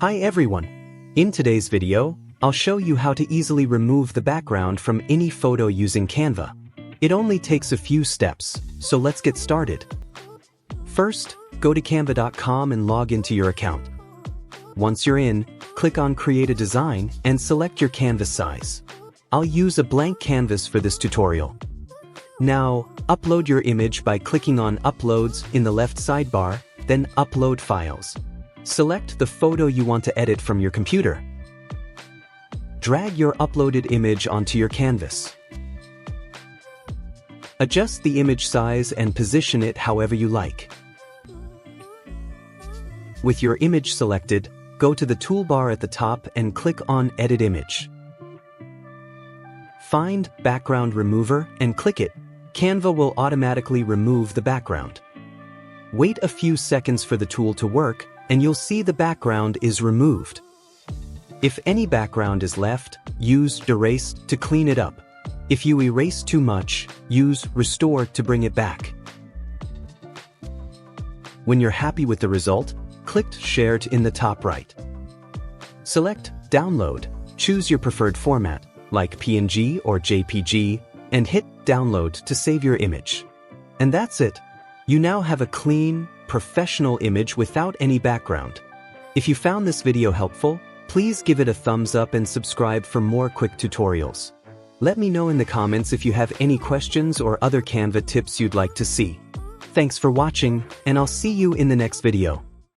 Hi everyone! In today's video, I'll show you how to easily remove the background from any photo using Canva. It only takes a few steps, so let's get started. First, go to canva.com and log into your account. Once you're in, click on Create a Design and select your canvas size. I'll use a blank canvas for this tutorial. Now, upload your image by clicking on Uploads in the left sidebar, then Upload Files. Select the photo you want to edit from your computer. Drag your uploaded image onto your canvas. Adjust the image size and position it however you like. With your image selected, go to the toolbar at the top and click on Edit Image. Find Background Remover and click it. Canva will automatically remove the background. Wait a few seconds for the tool to work, and you'll see the background is removed. If any background is left, use Erase to clean it up. If you erase too much, use Restore to bring it back. When you're happy with the result, click Share in the top right. Select Download, choose your preferred format, like PNG or JPG, and hit Download to save your image. And that's it. You now have a clean, professional image without any background. If you found this video helpful, please give it a thumbs up and subscribe for more quick tutorials. Let me know in the comments if you have any questions or other Canva tips you'd like to see. Thanks for watching, and I'll see you in the next video.